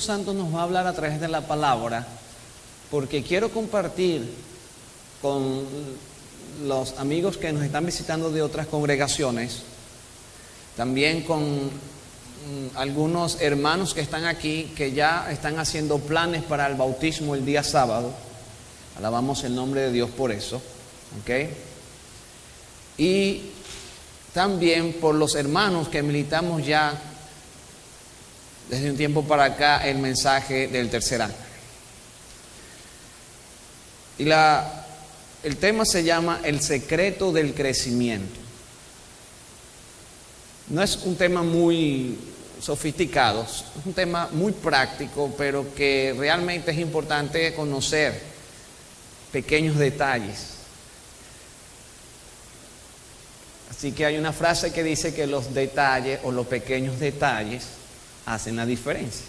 Santo nos va a hablar a través de la palabra, porque quiero compartir con los amigos que nos están visitando de otras congregaciones, también con algunos hermanos que están aquí, que ya están haciendo planes para el bautismo el día sábado. Alabamos el nombre de Dios por eso, ¿ok? Y también por los hermanos que militamos ya desde un tiempo para acá el mensaje del tercer año. Y el tema se llama el secreto del crecimiento. No es un tema muy sofisticado, es un tema muy práctico, pero que realmente es importante conocer pequeños detalles. Así que hay una frase que dice que los detalles o los pequeños detalles hacen la diferencia.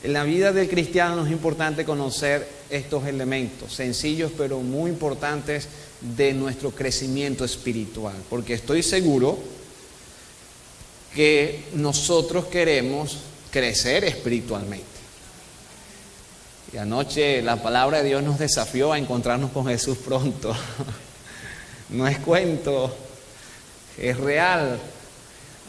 En la vida del cristiano es importante conocer estos elementos sencillos pero muy importantes de nuestro crecimiento espiritual, porque estoy seguro que nosotros queremos crecer espiritualmente. Y anoche la palabra de Dios nos desafió a encontrarnos con Jesús pronto. No es cuento, es real.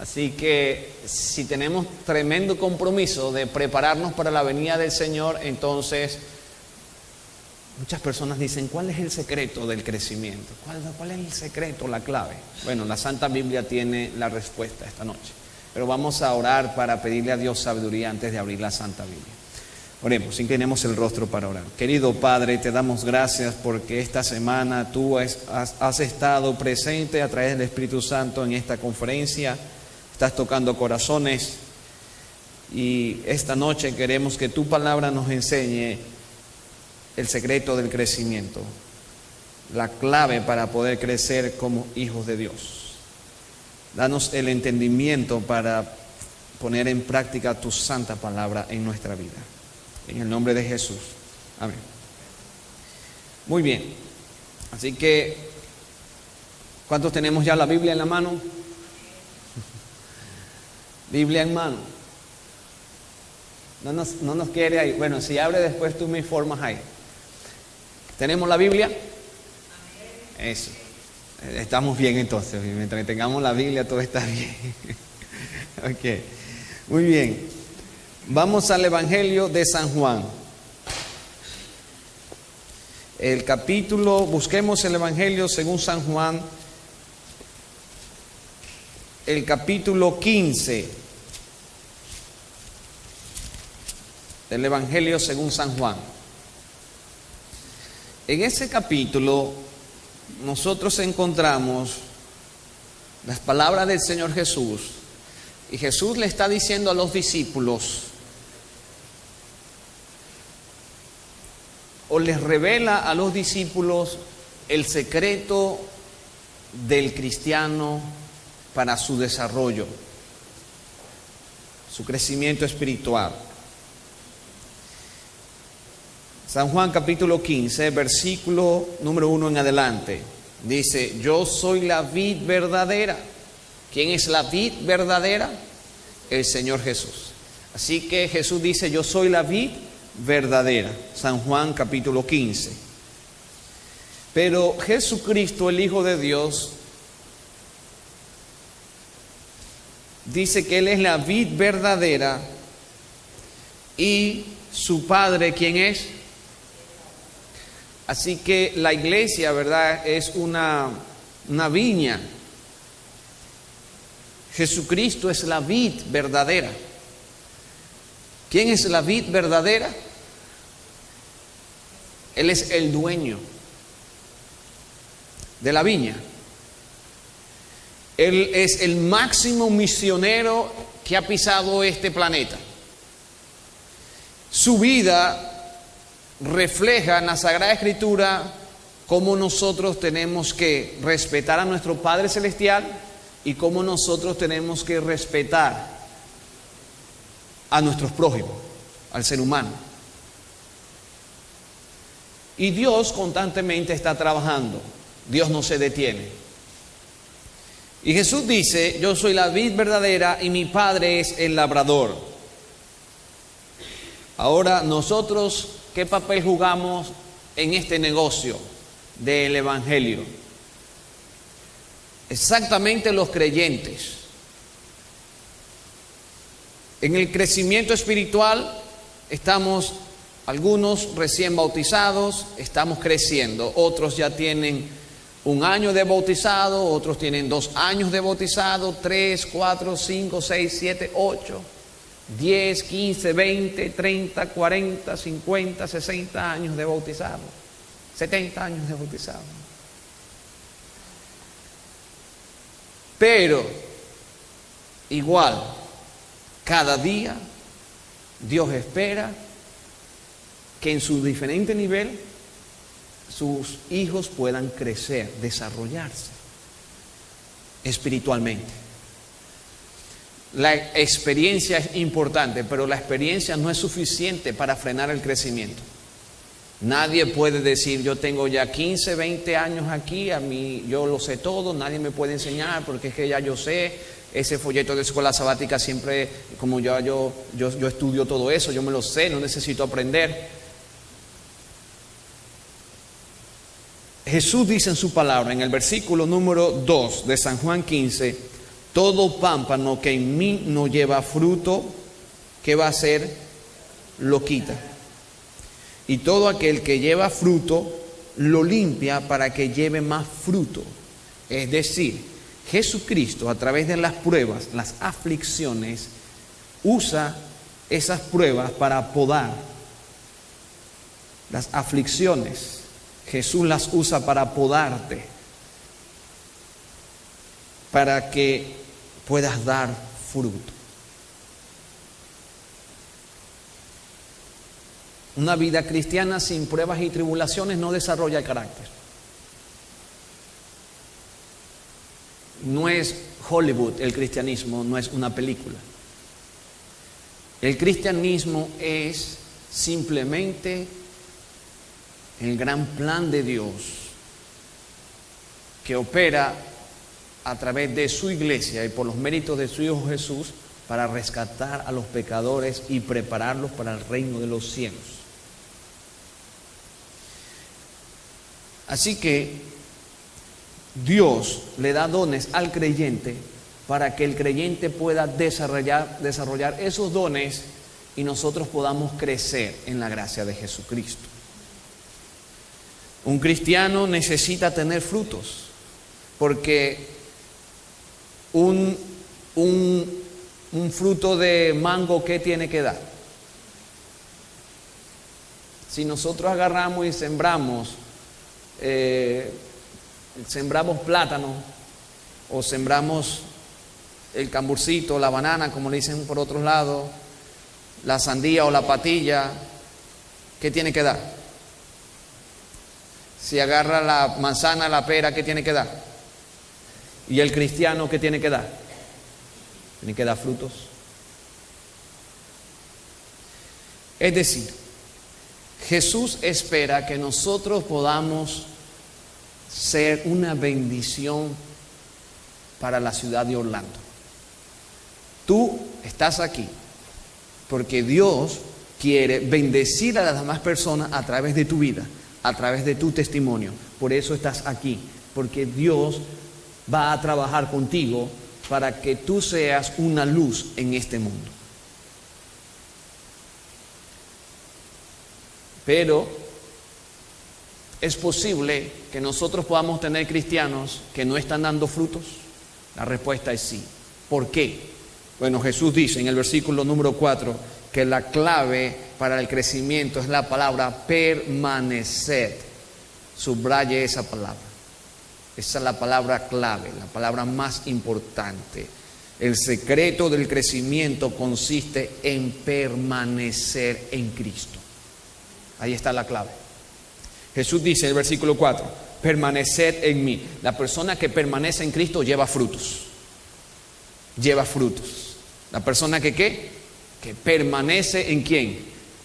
Así que si tenemos tremendo compromiso de prepararnos para la venida del Señor, entonces muchas personas dicen, ¿cuál es el secreto del crecimiento? ¿Cuál es el secreto, la clave? Bueno, la Santa Biblia tiene la respuesta esta noche. Pero vamos a orar para pedirle a Dios sabiduría antes de abrir la Santa Biblia. Oremos, inclinemos el rostro para orar. Querido Padre, te damos gracias porque esta semana tú has estado presente a través del Espíritu Santo en esta conferencia. Estás tocando corazones y esta noche queremos que tu palabra nos enseñe el secreto del crecimiento, la clave para poder crecer como hijos de Dios. Danos el entendimiento para poner en práctica tu santa palabra en nuestra vida. En el nombre de Jesús. Amén. Muy bien. Así que, ¿cuántos tenemos ya la Biblia en la mano? Biblia en mano. No nos quiere ahí. Bueno, si abre después tú me informas ahí. ¿Tenemos la Biblia? Eso. Estamos bien entonces. Mientras tengamos la Biblia todo está bien. Ok. Muy bien. Vamos al Evangelio de San Juan. Busquemos el Evangelio según San Juan. El capítulo 15 del Evangelio según San Juan. En ese capítulo nosotros encontramos las palabras del Señor Jesús, y Jesús le está diciendo a los discípulos, o les revela a los discípulos el secreto del cristiano para su desarrollo, su crecimiento espiritual. San Juan capítulo 15, versículo número 1 en adelante, dice: yo soy la vid verdadera. ¿Quién es la vid verdadera? El Señor Jesús. Así que Jesús dice: yo soy la vid verdadera. San Juan capítulo 15. Pero Jesucristo, el Hijo de Dios, dice que Él es la vid verdadera y su Padre, ¿quién es? Así que la iglesia, ¿verdad?, es una viña. Jesucristo es la vid verdadera. ¿Quién es la vid verdadera? Él es el dueño de la viña. Él es el máximo misionero que ha pisado este planeta. Su vida refleja en la Sagrada Escritura cómo nosotros tenemos que respetar a nuestro Padre Celestial y cómo nosotros tenemos que respetar a nuestros prójimos, al ser humano. Y Dios constantemente está trabajando. Dios no se detiene. Y Jesús dice: yo soy la vid verdadera y mi Padre es el labrador. Ahora, nosotros, ¿qué papel jugamos en este negocio del Evangelio? Exactamente los creyentes. En el crecimiento espiritual estamos, algunos recién bautizados, estamos creciendo. Otros ya tienen 1 año de bautizado, otros tienen 2 años de bautizado, 3, 4, 5, 6, 7, 8, 10, 15, 20, 30, 40, 50, 60 años de bautizado, 70 años de bautizado. Pero igual, cada día Dios espera que en su diferente nivel sus hijos puedan crecer, desarrollarse espiritualmente. La experiencia es importante, pero la experiencia no es suficiente para frenar el crecimiento. Nadie puede decir, yo tengo ya 15, 20 años aquí, a mí yo lo sé todo, nadie me puede enseñar porque es que ya yo sé, ese folleto de escuela sabática siempre, como yo estudio todo eso, yo me lo sé, no necesito aprender. Jesús dice en su palabra, en el versículo número 2 de San Juan 15, todo pámpano que en mí no lleva fruto, ¿qué va a hacer? Lo quita. Y todo aquel que lleva fruto, lo limpia para que lleve más fruto. Es decir, Jesucristo a través de las pruebas, las aflicciones, usa esas pruebas para podar. Las aflicciones, Jesús las usa para podarte, para que puedas dar fruto. Una vida cristiana sin pruebas y tribulaciones no desarrolla el carácter. No es Hollywood el cristianismo, no es una película. El cristianismo es simplemente el gran plan de Dios que opera a través de su iglesia y por los méritos de su Hijo Jesús para rescatar a los pecadores y prepararlos para el reino de los cielos. Así que Dios le da dones al creyente para que el creyente pueda desarrollar esos dones y nosotros podamos crecer en la gracia de Jesucristo. Un cristiano necesita tener frutos, porque un fruto de mango, ¿qué tiene que dar? Si nosotros agarramos y sembramos plátano o sembramos el camburcito, la banana, como le dicen por otros lados, la sandía o la patilla, ¿qué tiene que dar? Si agarra la manzana, la pera, ¿qué tiene que dar? ¿Y el cristiano qué tiene que dar? Tiene que dar frutos. Es decir, Jesús espera que nosotros podamos ser una bendición para la ciudad de Orlando. Tú estás aquí porque Dios quiere bendecir a las demás personas a través de tu vida, a través de tu testimonio. Por eso estás aquí, porque Dios va a trabajar contigo para que tú seas una luz en este mundo. Pero ¿es posible que nosotros podamos tener cristianos que no están dando frutos? La respuesta es sí. ¿Por qué? Bueno, Jesús dice en el versículo número 4 que la clave para el crecimiento es la palabra permanecer. Subraye esa palabra. Esa es la palabra clave, la palabra más importante. El secreto del crecimiento consiste en permanecer en Cristo. Ahí está la clave. Jesús dice en el versículo 4, permaneced en mí. La persona que permanece en Cristo lleva frutos. Lleva frutos. La persona que ¿qué? Que permanece en ¿quién?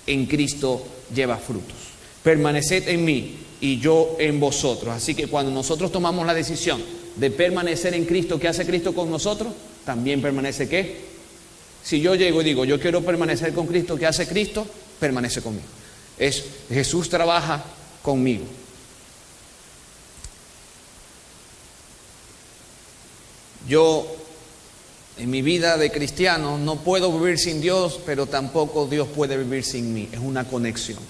En Cristo lleva frutos. Permaneced en mí y yo en vosotros. Así que cuando nosotros tomamos la decisión de permanecer en Cristo, ¿qué hace Cristo con nosotros? También permanece ¿qué? Si yo llego y digo, yo quiero permanecer con Cristo, ¿qué hace Cristo? permanece conmigo. Jesús trabaja conmigo. Yo, en mi vida de cristiano, no puedo vivir sin Dios, pero tampoco Dios puede vivir sin mí. Es una conexión.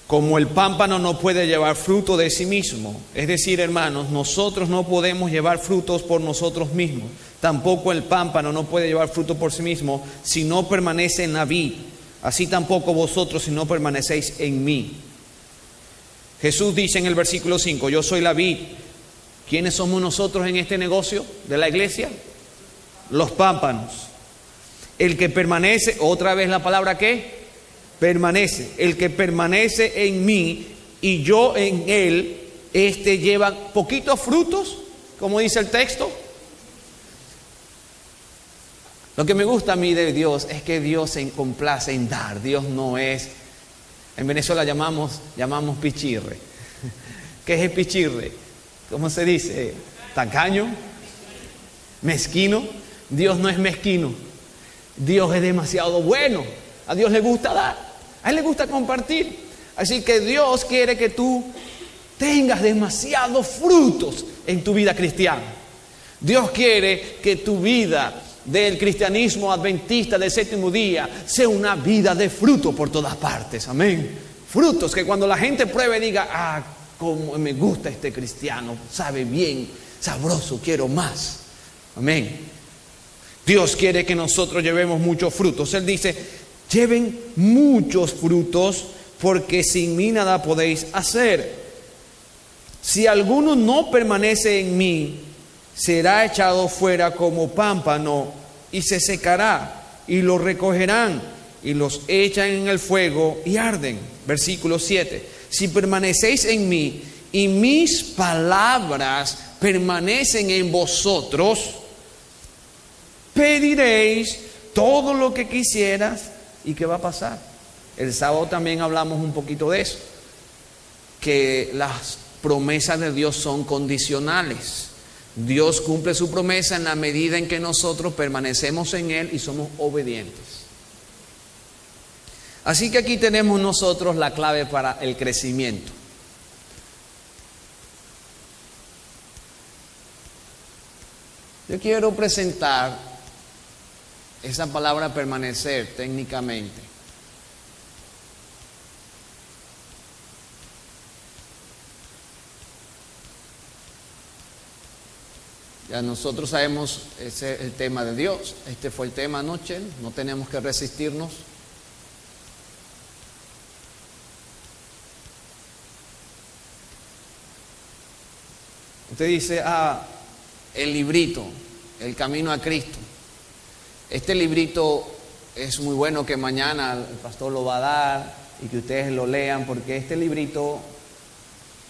Como el pámpano no puede llevar fruto de sí mismo, es decir, hermanos, nosotros no podemos llevar frutos por nosotros mismos. Tampoco el pámpano no puede llevar fruto por sí mismo si no permanece en la vid. Así tampoco vosotros si no permanecéis en mí. Jesús dice en el versículo 5, yo soy la vid. ¿Quiénes somos nosotros en este negocio de la iglesia? Los pámpanos. El que permanece, otra vez la palabra ¿qué? Permanece. El que permanece en mí y yo en él, este lleva poquitos frutos, como dice el texto. Lo que me gusta a mí de Dios es que Dios se complace en dar. Dios no es, en Venezuela llamamos pichirre. ¿Qué es el pichirre? ¿Cómo se dice? Tacaño, mezquino. Dios no es mezquino. Dios es demasiado bueno. A Dios le gusta dar. A Él le gusta compartir. Así que Dios quiere que tú tengas demasiados frutos en tu vida cristiana. Dios quiere que tu vida del cristianismo adventista del séptimo día sea una vida de fruto por todas partes. Amén. Frutos que cuando la gente pruebe diga, cómo me gusta este cristiano, sabe bien, sabroso, quiero más. Amén. Dios quiere que nosotros llevemos muchos frutos. Él dice, lleven muchos frutos, porque sin mí nada podéis hacer. Si alguno no permanece en mí, será echado fuera como pámpano y se secará, y lo recogerán y los echan en el fuego y arden. Versículo 7. Si permanecéis en mí y mis palabras permanecen en vosotros, pediréis todo lo que quisieras. ¿Y qué va a pasar? El sábado también hablamos un poquito de eso, que las promesas de Dios son condicionales. Dios cumple su promesa en la medida en que nosotros permanecemos en Él y somos obedientes. Así que aquí tenemos nosotros la clave para el crecimiento. Yo quiero presentar esa palabra permanecer técnicamente. Ya nosotros sabemos, ese es el tema de Dios. Este fue el tema anoche, no tenemos que resistirnos. Usted dice, el librito, El Camino a Cristo. Este librito es muy bueno que mañana el pastor lo va a dar y que ustedes lo lean, porque este librito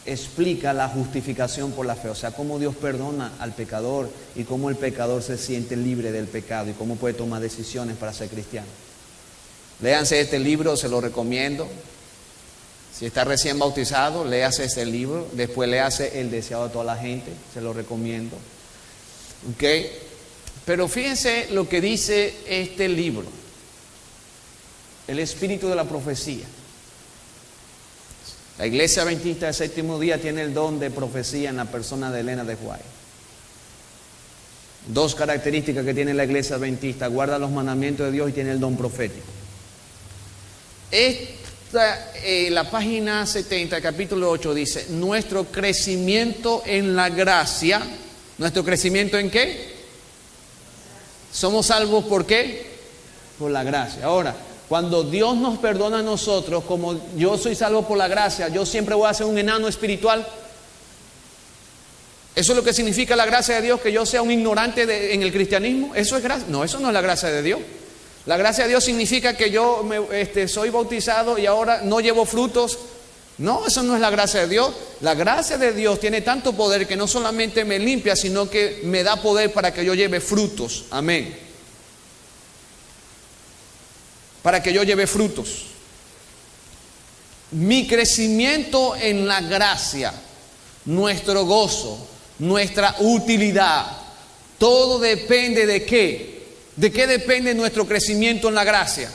explica la justificación por la fe, o sea, cómo Dios perdona al pecador y cómo el pecador se siente libre del pecado y cómo puede tomar decisiones para ser cristiano. Léanse este libro, se lo recomiendo. Si está recién bautizado, léase este libro. Después léase El Deseado de toda la gente, se lo recomiendo. ¿Ok? Pero fíjense lo que dice este libro, El Espíritu de la Profecía. La Iglesia Adventista del Séptimo Día tiene el don de profecía en la persona de Elena de White. Dos características que tiene la Iglesia Adventista: guarda los mandamientos de Dios y tiene el don profético. La página 70, capítulo 8 dice, nuestro crecimiento en la gracia. ¿Nuestro crecimiento en qué? Somos salvos ¿por qué? Por la gracia. Ahora, cuando Dios nos perdona a nosotros, como yo soy salvo por la gracia, yo siempre voy a ser un enano espiritual. ¿Eso es lo que significa la gracia de Dios? ¿Que yo sea un ignorante en el cristianismo? ¿Eso es gracia? No, eso no es la gracia de Dios. La gracia de Dios significa que yo soy bautizado y ahora no llevo frutos. No, eso no es la gracia de Dios. La gracia de Dios tiene tanto poder que no solamente me limpia, sino que me da poder para que yo lleve frutos. Amén. Para que yo lleve frutos. Mi crecimiento en la gracia, nuestro gozo, nuestra utilidad, todo depende de qué. ¿De qué depende nuestro crecimiento en la gracia?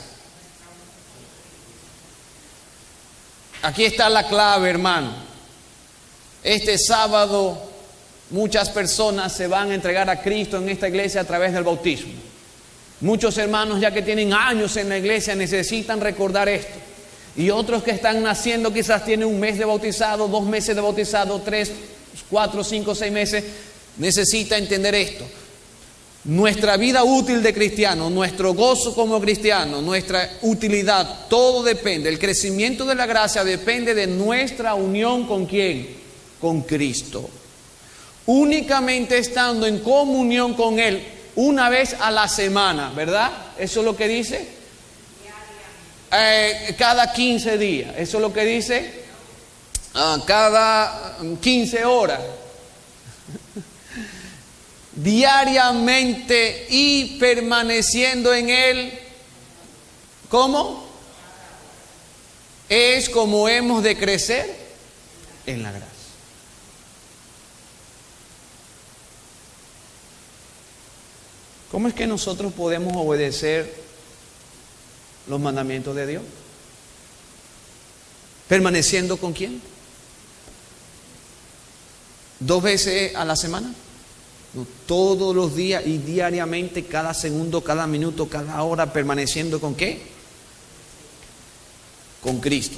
Aquí está la clave, hermano. Este sábado muchas personas se van a entregar a Cristo en esta iglesia a través del bautismo. Muchos hermanos ya que tienen años en la iglesia necesitan recordar esto. Y otros que están naciendo quizás tienen 1 mes de bautizado, 2 meses de bautizado, 3, 4, 5, 6 meses. Necesita entender esto. Nuestra vida útil de cristiano, nuestro gozo como cristiano, nuestra utilidad, todo depende. El crecimiento de la gracia depende de nuestra unión ¿con quién? Con Cristo. Únicamente estando en comunión con Él una vez a la semana, ¿verdad? Eso es lo que dice. Cada 15 días. Eso es lo que dice. Cada 15 horas. Diariamente y permaneciendo en Él. ¿Cómo? Es como hemos de crecer en la gracia. ¿Cómo es que nosotros podemos obedecer los mandamientos de Dios? ¿Permaneciendo con quién? ¿2 veces a la semana? No, todos los días y diariamente, cada segundo, cada minuto, cada hora, permaneciendo ¿con qué? Con Cristo.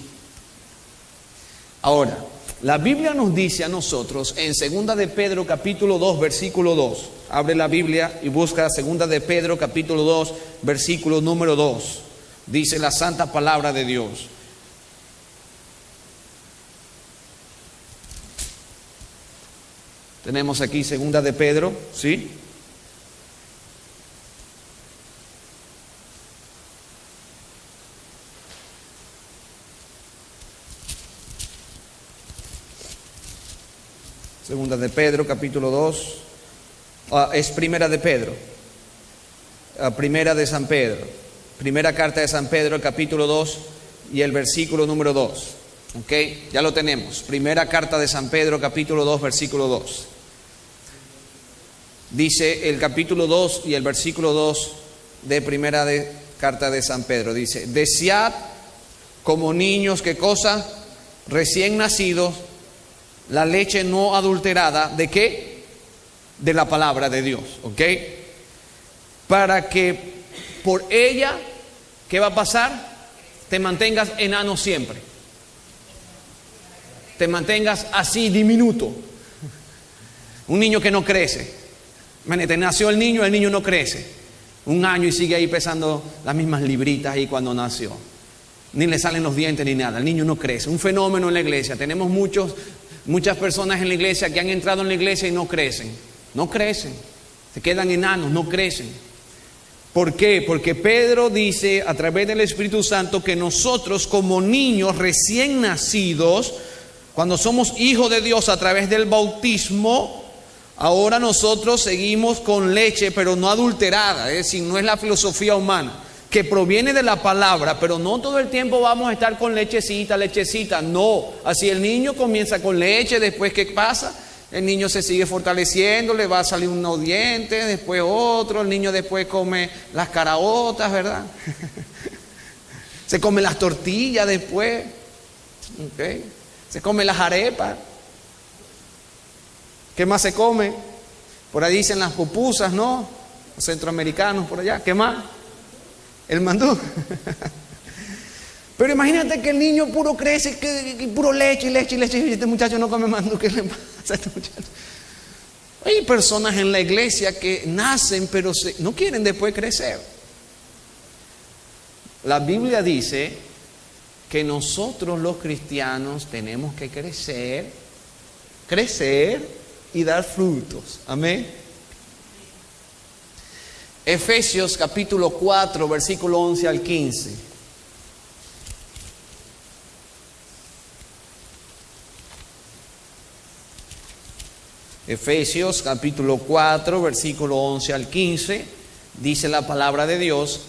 Ahora, la Biblia nos dice a nosotros en 2 de Pedro capítulo 2 versículo 2. Abre la Biblia y busca 2 de Pedro capítulo 2 versículo número 2. Dice la santa palabra de Dios. Tenemos aquí 2 de Pedro, ¿sí? Segunda de Pedro, capítulo 2. Es Primera de Pedro. Primera de San Pedro. Primera carta de San Pedro, el capítulo 2 y el versículo número 2. ¿Ok? Ya lo tenemos. Primera carta de San Pedro, capítulo 2, versículo 2. Dice el capítulo 2 y el versículo 2 de primera carta de San Pedro. Dice, desead como niños, ¿qué cosa? Recién nacidos, la leche no adulterada, ¿de qué? De la palabra de Dios, ¿ok? Para que por ella, ¿qué va a pasar? Te mantengas enano siempre. Te mantengas así diminuto. Un niño que no crece. Imagínate, nació el niño no crece. 1 año y sigue ahí pesando las mismas libritas ahí cuando nació. Ni le salen los dientes ni nada. El niño no crece. Un fenómeno en la iglesia. Tenemos muchas personas en la iglesia que han entrado en la iglesia y no crecen. No crecen. Se quedan enanos, no crecen. ¿Por qué? Porque Pedro dice a través del Espíritu Santo que nosotros como niños recién nacidos, cuando somos hijos de Dios a través del bautismo, ahora nosotros seguimos con leche, pero no adulterada, es decir, no es la filosofía humana, que proviene de la palabra, pero no todo el tiempo vamos a estar con lechecita, no. Así el niño comienza con leche, después ¿qué pasa? El niño se sigue fortaleciendo, le va a salir unos dientes, después otro, el niño después come las caraotas, ¿verdad? Se come las tortillas después, ¿okay? Se come las arepas. ¿Qué más se come? Por ahí dicen las pupusas, ¿no? Los centroamericanos por allá. ¿Qué más? El mandú. Pero imagínate que el niño puro crece, que puro leche. Y este muchacho no come mandú. ¿Qué le pasa a este muchacho? Hay personas en la iglesia que nacen, pero no quieren después crecer. La Biblia dice que nosotros los cristianos tenemos que crecer y dar frutos. Amén. Efesios capítulo 4, versículo 11 al 15. Efesios capítulo 4, versículo 11 al 15. Dice la palabra de Dios: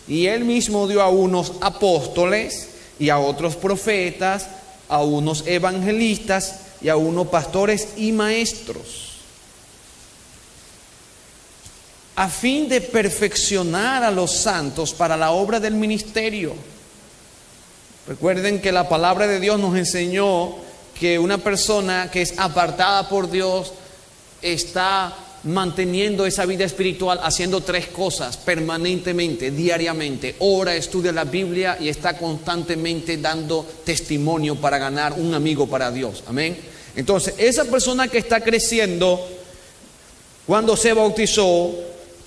y Él mismo dio a unos apóstoles, y a otros profetas, a unos evangelistas, y a unos pastores y maestros, a fin de perfeccionar a los santos para la obra del ministerio, Recuerden que la palabra de Dios nos enseñó que una persona que es apartada por Dios está manteniendo esa vida espiritual haciendo 3 cosas permanentemente, diariamente. Ora, estudia la Biblia y está constantemente dando testimonio para ganar un amigo para Dios. Amén. Entonces, esa persona que está creciendo, cuando se bautizó,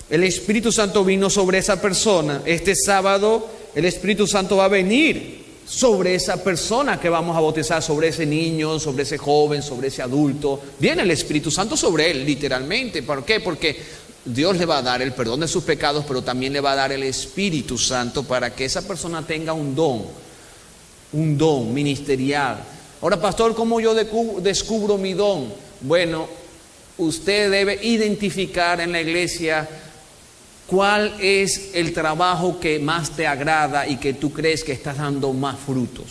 el Espíritu Santo vino sobre esa persona. Este sábado el Espíritu Santo va a venir sobre esa persona que vamos a bautizar, sobre ese niño, sobre ese joven, sobre ese adulto. Viene el Espíritu Santo sobre él, literalmente. ¿Por qué? Porque Dios le va a dar el perdón de sus pecados, pero también le va a dar el Espíritu Santo para que esa persona tenga un don ministerial. Ahora, pastor, ¿cómo yo descubro mi don? Bueno, usted debe identificar en la iglesia cuál es el trabajo que más te agrada y que tú crees que estás dando más frutos.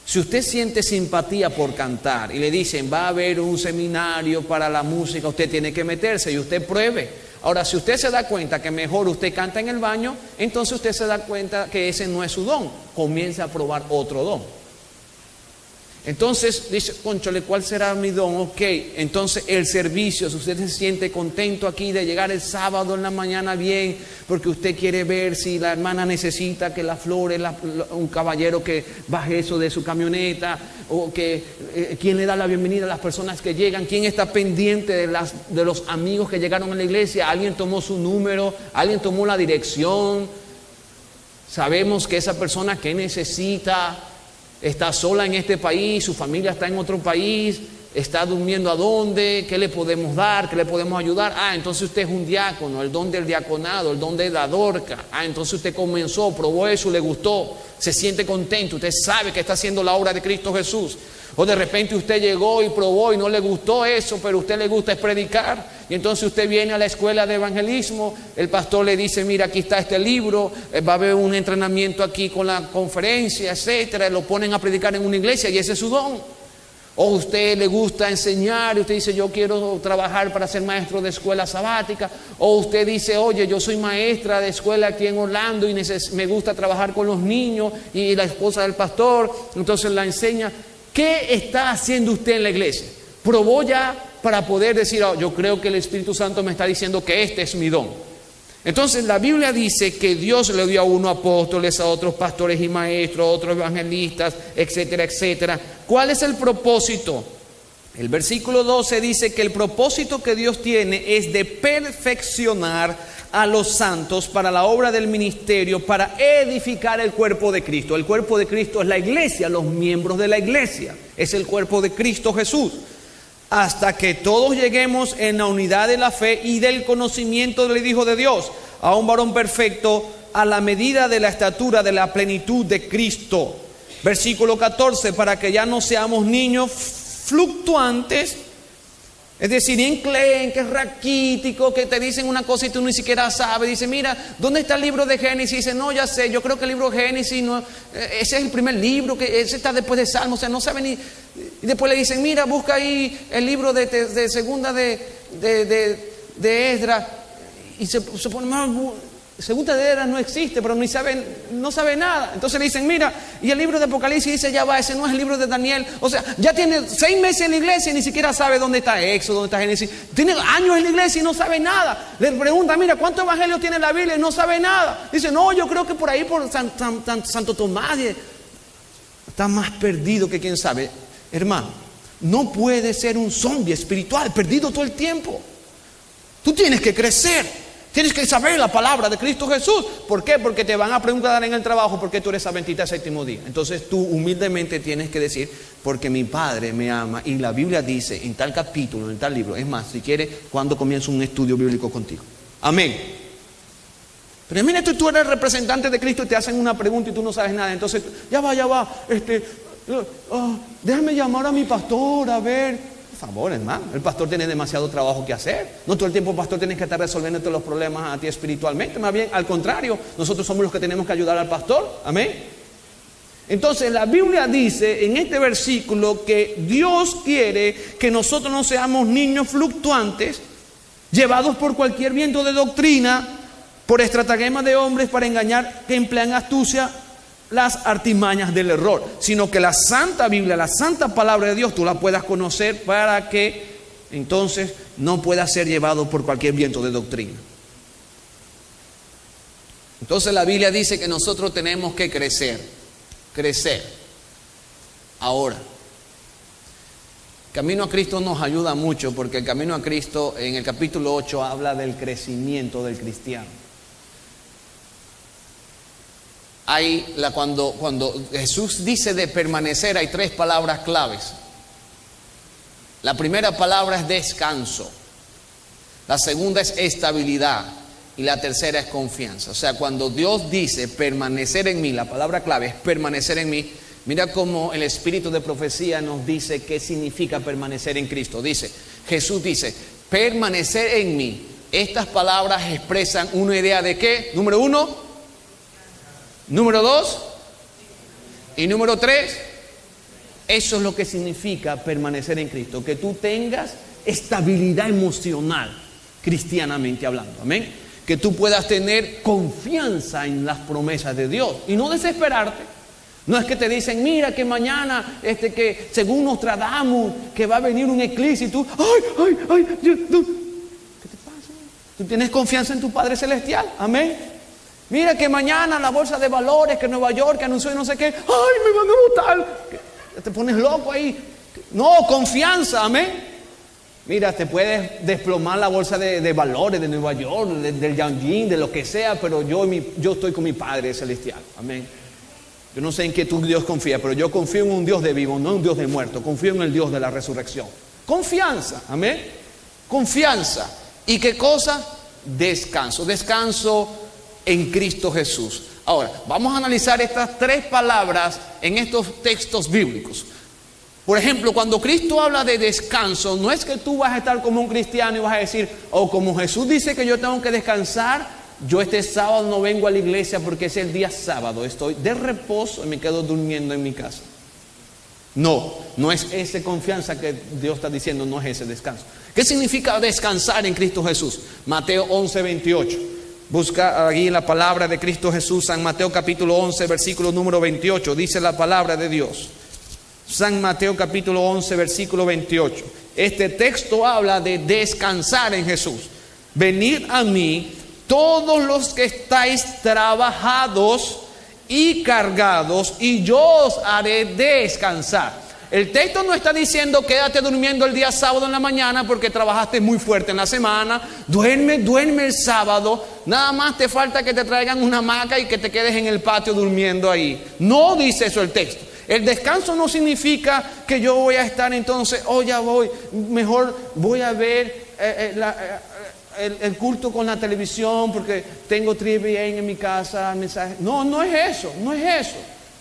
Si usted siente simpatía por cantar y le dicen va a haber un seminario para la música, usted tiene que meterse y usted pruebe. Ahora, si usted se da cuenta que mejor usted canta en el baño, entonces usted se da cuenta que ese no es su don. Comienza a probar otro don. Entonces dice, cónchale, ¿cuál será mi don? Ok, entonces el servicio, si usted se siente contento aquí de llegar el sábado en la mañana bien, porque usted quiere ver si la hermana necesita que la flore, un caballero que baje eso de su camioneta, o que quién le da la bienvenida a las personas que llegan, quién está pendiente de los amigos que llegaron a la iglesia, alguien tomó su número, alguien tomó la dirección, sabemos que esa persona que necesita está sola en este país, su familia está en otro país, está durmiendo a dónde, qué le podemos dar, qué le podemos ayudar. Entonces usted es un diácono, el don del diaconado, el don de la dorca. Entonces usted comenzó, probó eso, le gustó, se siente contento, usted sabe que está haciendo la obra de Cristo Jesús. O de repente usted llegó y probó y no le gustó eso, pero a usted le gusta es predicar. Y entonces usted viene a la escuela de evangelismo, el pastor le dice, mira, aquí está este libro, va a haber un entrenamiento aquí con la conferencia, etcétera, lo ponen a predicar en una iglesia y ese es su don. O a usted le gusta enseñar y usted dice, yo quiero trabajar para ser maestro de escuela sabática. O usted dice, oye, yo soy maestra de escuela aquí en Orlando y me gusta trabajar con los niños y la esposa del pastor, entonces la enseña. ¿Qué está haciendo usted en la iglesia? ¿Probó ya para poder decir, yo creo que el Espíritu Santo me está diciendo que este es mi don? Entonces la Biblia dice que Dios le dio a unos apóstoles, a otros pastores y maestros, a otros evangelistas, etcétera, etcétera. ¿Cuál es el propósito? El versículo 12 dice que el propósito que Dios tiene es de perfeccionar a los santos para la obra del ministerio, para edificar el cuerpo de Cristo. El cuerpo de Cristo es la iglesia, los miembros de la iglesia, es el cuerpo de Cristo Jesús. Hasta que todos lleguemos en la unidad de la fe y del conocimiento del Hijo de Dios, a un varón perfecto, a la medida de la estatura de la plenitud de Cristo. Versículo 14, para que ya no seamos niños fluctuantes, es decir, enclenques, raquíticos, que te dicen una cosa y tú ni siquiera sabes. Dice, mira, ¿dónde está el libro de Génesis? Dice, no, ya sé, yo creo que el libro de Génesis, no, ese es el primer libro, que ese está después de Salmos, o sea, no sabe ni. Y después le dicen, mira, busca ahí el libro de segunda de Esdras. Y se pone más. Segunda de Esdras no existe, pero no sabe nada. Entonces le dicen, mira, y el libro de Apocalipsis dice, ya va, ese no es el libro de Daniel. O sea, ya tiene 6 meses en la iglesia y ni siquiera sabe dónde está Éxodo, dónde está Génesis. Tiene años en la iglesia y no sabe nada. Le pregunta, mira, ¿cuántos evangelios tiene la Biblia? Y no sabe nada. Dice, no, yo creo que por ahí, por Santo Tomás, está más perdido que quién sabe. Hermano, no puede ser un zombie espiritual, perdido todo el tiempo. Tú tienes que crecer. Tienes que saber la palabra de Cristo Jesús. ¿Por qué? Porque te van a preguntar en el trabajo por qué tú eres adventista del séptimo día. Entonces tú humildemente tienes que decir, porque mi Padre me ama. Y la Biblia dice en tal capítulo, en tal libro. Es más, si quieres, cuando comienzo un estudio bíblico contigo. Amén. Pero mira, tú eres representante de Cristo y te hacen una pregunta y tú no sabes nada. Entonces, ya va. Déjame llamar a mi pastor a ver. Por favor, hermano, el pastor tiene demasiado trabajo que hacer. No todo el tiempo el pastor tiene que estar resolviendo los problemas a ti espiritualmente. Más bien, al contrario, nosotros somos los que tenemos que ayudar al pastor. Amén. Entonces la Biblia dice en este versículo que Dios quiere que nosotros no seamos niños fluctuantes, llevados por cualquier viento de doctrina, por estratagemas de hombres para engañar, que emplean astucia las artimañas del error, sino que la Santa Biblia, la Santa Palabra de Dios, tú la puedas conocer para que entonces no puedas ser llevado por cualquier viento de doctrina. Entonces la Biblia dice que nosotros tenemos que crecer. Ahora, Camino a Cristo nos ayuda mucho porque el Camino a Cristo en el capítulo 8 habla del crecimiento del cristiano. Cuando Jesús dice de permanecer, hay 3 palabras claves. La primera palabra es descanso, la segunda es estabilidad y la tercera es confianza. O sea, cuando Dios dice permanecer en mí, la palabra clave es permanecer en mí. Mira cómo el espíritu de profecía nos dice qué significa permanecer en Cristo. Jesús dice, permanecer en mí. Estas palabras expresan una idea de ¿qué? Número 1, número 2 y número 3. Eso es lo que significa permanecer en Cristo, que tú tengas estabilidad emocional, cristianamente hablando, amén. Que tú puedas tener confianza en las promesas de Dios y no desesperarte. No es que te dicen, mira que mañana, que según Nostradamus, que va a venir un eclipse y tú, ¿qué te pasa? Tú tienes confianza en tu Padre Celestial, amén. Mira que mañana la bolsa de valores que Nueva York anunció y no sé qué, me van a votar. Te pones loco ahí. No, confianza, amén. Mira, te puedes desplomar la bolsa de valores de Nueva York, del Yanjin, de lo que sea, pero yo estoy con mi Padre Celestial, amén. Yo no sé en qué tu Dios confía, pero yo confío en un Dios de vivo, no en un Dios de muerto. Confío en el Dios de la resurrección. Confianza, amén. Confianza. ¿Y qué cosa? Descanso. Descanso en Cristo Jesús. Ahora, vamos a analizar estas 3 palabras en estos textos bíblicos. Por ejemplo, cuando Cristo habla de descanso, no es que tú vas a estar como un cristiano y vas a decir, como Jesús dice que yo tengo que descansar, yo este sábado no vengo a la iglesia porque es el día sábado, estoy de reposo y me quedo durmiendo en mi casa. No es esa confianza que Dios está diciendo, no es ese descanso. ¿Qué significa descansar en Cristo Jesús? Mateo 11:28. Busca ahí la palabra de Cristo Jesús, San Mateo capítulo 11, versículo número 28, dice la palabra de Dios. San Mateo capítulo 11, versículo 28. Este texto habla de descansar en Jesús. Venid a mí todos los que estáis trabajados y cargados, y yo os haré descansar. El texto no está diciendo quédate durmiendo el día sábado en la mañana porque trabajaste muy fuerte en la semana. Duerme el sábado. Nada más te falta que te traigan una hamaca y que te quedes en el patio durmiendo ahí. No dice eso el texto. El descanso no significa que yo voy a estar entonces, mejor voy a ver el culto con la televisión porque tengo TVN en mi casa, mensajes. No es eso.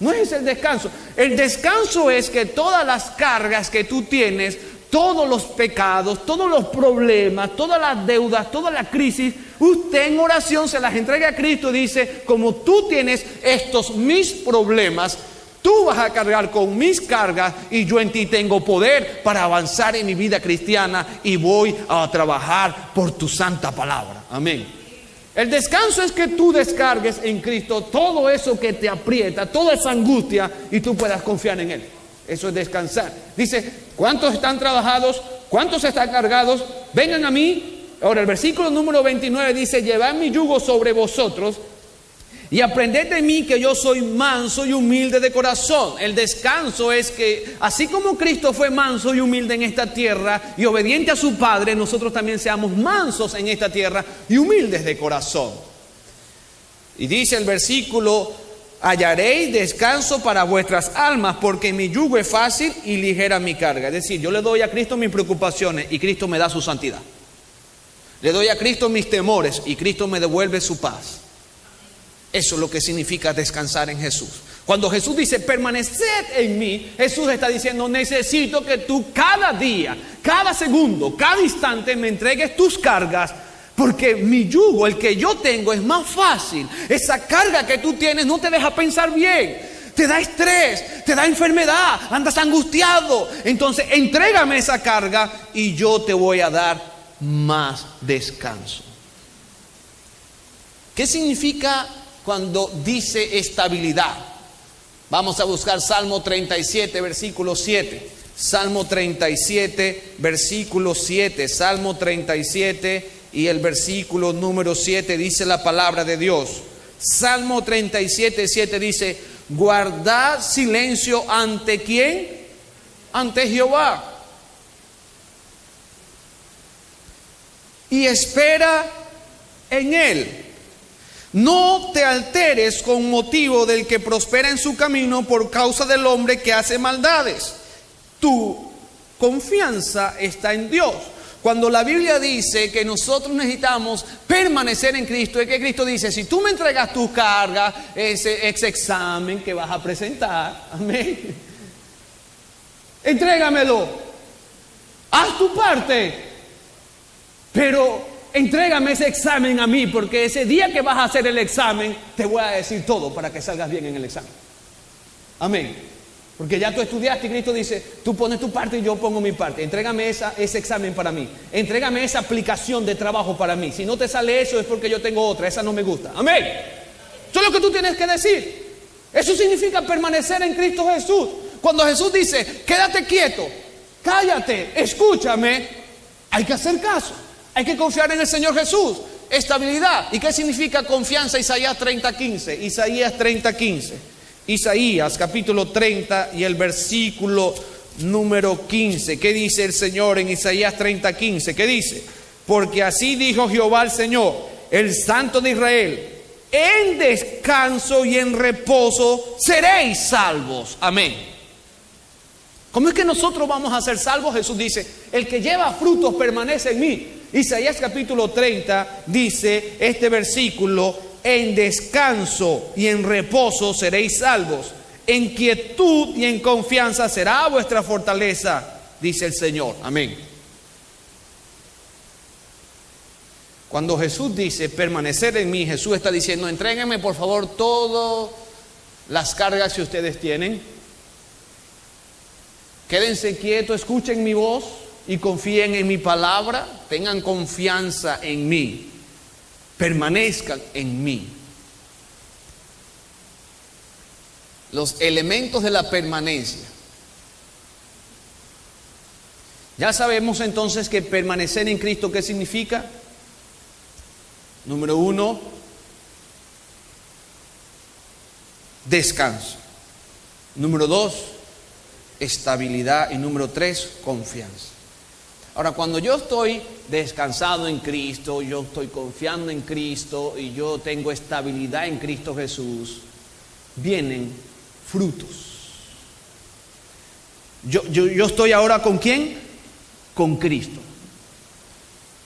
No es el descanso. El descanso es que todas las cargas que tú tienes, todos los pecados, todos los problemas, todas las deudas, toda la crisis, usted en oración se las entrega a Cristo y dice, como tú tienes estos mis problemas, tú vas a cargar con mis cargas y yo en ti tengo poder para avanzar en mi vida cristiana y voy a trabajar por tu santa palabra. Amén. El descanso es que tú descargues en Cristo todo eso que te aprieta, toda esa angustia y tú puedas confiar en Él. Eso es descansar. Dice, ¿cuántos están trabajados? ¿Cuántos están cargados? Vengan a mí. Ahora el versículo número 29 dice, llevad mi yugo sobre vosotros y aprended de mí que yo soy manso y humilde de corazón. El descanso es que así como Cristo fue manso y humilde en esta tierra y obediente a su Padre, nosotros también seamos mansos en esta tierra y humildes de corazón. Y dice el versículo, hallaréis descanso para vuestras almas, porque mi yugo es fácil y ligera mi carga. Es decir, yo le doy a Cristo mis preocupaciones y Cristo me da su santidad. Le doy a Cristo mis temores y Cristo me devuelve su paz. Eso es lo que significa descansar en Jesús. Cuando Jesús dice permaneced en mí, Jesús está diciendo necesito que tú cada día, cada segundo, cada instante me entregues tus cargas, porque mi yugo, el que yo tengo, es más fácil. Esa carga que tú tienes no te deja pensar bien, te da estrés, te da enfermedad, andas angustiado. Entonces entrégame esa carga y yo te voy a dar más descanso. ¿Qué significa cuando dice estabilidad? Vamos a buscar Salmo 37, versículo 7. Salmo 37, versículo 7. Salmo 37 y el versículo número 7 dice la palabra de Dios. Salmo 37, 7 dice: guardad silencio ante ¿quién? Ante Jehová. Y espera en él. No te alteres con motivo del que prospera en su camino por causa del hombre que hace maldades. Tu confianza está en Dios. Cuando la Biblia dice que nosotros necesitamos permanecer en Cristo, es que Cristo dice: si tú me entregas tus cargas, ese examen que vas a presentar, amén, entrégamelo, haz tu parte, pero entrégame ese examen a mí, porque ese día que vas a hacer el examen te voy a decir todo para que salgas bien en el examen. Amén. Porque ya tú estudiaste y Cristo dice: tú pones tu parte y yo pongo mi parte. Entrégame ese examen para mí. Entrégame esa aplicación de trabajo para mí. Si no te sale eso es porque yo tengo otra. Esa no me gusta. Amén. Eso es lo que tú tienes que decir. Eso significa permanecer en Cristo Jesús. Cuando Jesús dice: quédate quieto, cállate, escúchame, hay que hacer caso. Hay que confiar en el Señor Jesús. Estabilidad. ¿Y qué significa confianza? Isaías 30:15. Isaías 30:15. Isaías capítulo 30 y el versículo número 15. ¿Qué dice el Señor en Isaías 30:15? ¿Qué dice? Porque así dijo Jehová el Señor, el Santo de Israel: en descanso y en reposo seréis salvos. Amén. ¿Cómo es que nosotros vamos a ser salvos? Jesús dice: el que lleva frutos permanece en mí. Isaías capítulo 30 dice este versículo: en descanso y en reposo seréis salvos, en quietud y en confianza será vuestra fortaleza, dice el Señor. Amén. Cuando Jesús dice permanecer en mí, Jesús está diciendo: entréguenme por favor todas las cargas que ustedes tienen, quédense quietos, escuchen mi voz y confíen en mi palabra, tengan confianza en mí, permanezcan en mí. Los elementos de la permanencia. Ya sabemos entonces que permanecer en Cristo, ¿qué significa? Número 1, descanso. Número 2, estabilidad. Y número 3, confianza. Ahora, cuando yo estoy descansado en Cristo, yo estoy confiando en Cristo y yo tengo estabilidad en Cristo Jesús, vienen frutos. Yo estoy ahora ¿con quién? Con Cristo.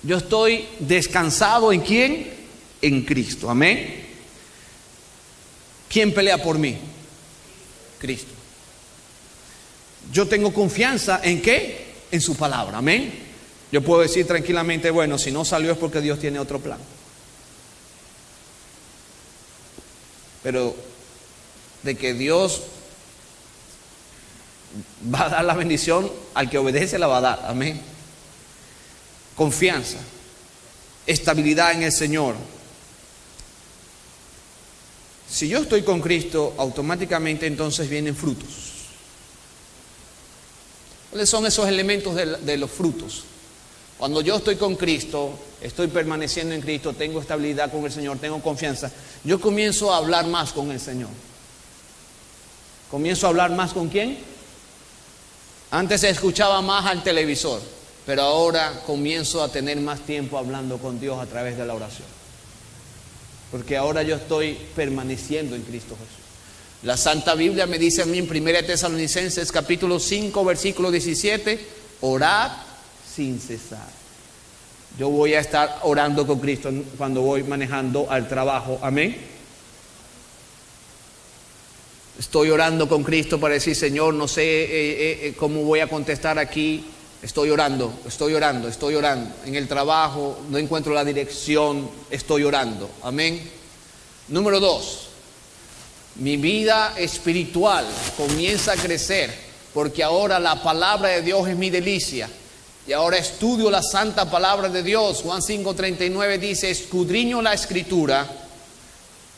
Yo estoy descansado ¿en quién? En Cristo. Amén. ¿Quién pelea por mí? Cristo. Yo tengo confianza ¿en qué? En su palabra. Amén. Yo puedo decir tranquilamente: bueno, si no salió es porque Dios tiene otro plan. Pero de que Dios va a dar la bendición al que obedece, la va a dar. Amén. Confianza, estabilidad en el Señor. Si yo estoy con Cristo, automáticamente entonces vienen frutos. ¿Cuáles son esos elementos de los frutos? Cuando yo estoy con Cristo, estoy permaneciendo en Cristo, tengo estabilidad con el Señor, tengo confianza, yo comienzo a hablar más con el Señor. Comienzo a hablar más ¿con quién? Antes se escuchaba más al televisor, pero ahora comienzo a tener más tiempo hablando con Dios a través de la oración. Porque ahora yo estoy permaneciendo en Cristo Jesús. La Santa Biblia me dice a mí en 1 Tesalonicenses capítulo 5 versículo 17: orad sin cesar. Yo voy a estar orando con Cristo cuando voy manejando al trabajo. Amén. Estoy orando con Cristo para decir: Señor, no sé cómo voy a contestar aquí. Estoy orando. En el trabajo no encuentro la dirección, estoy orando. Amén. Número 2, mi vida espiritual comienza a crecer, porque ahora la palabra de Dios es mi delicia. Y ahora estudio la santa palabra de Dios. Juan 5:39 dice: escudriño la escritura,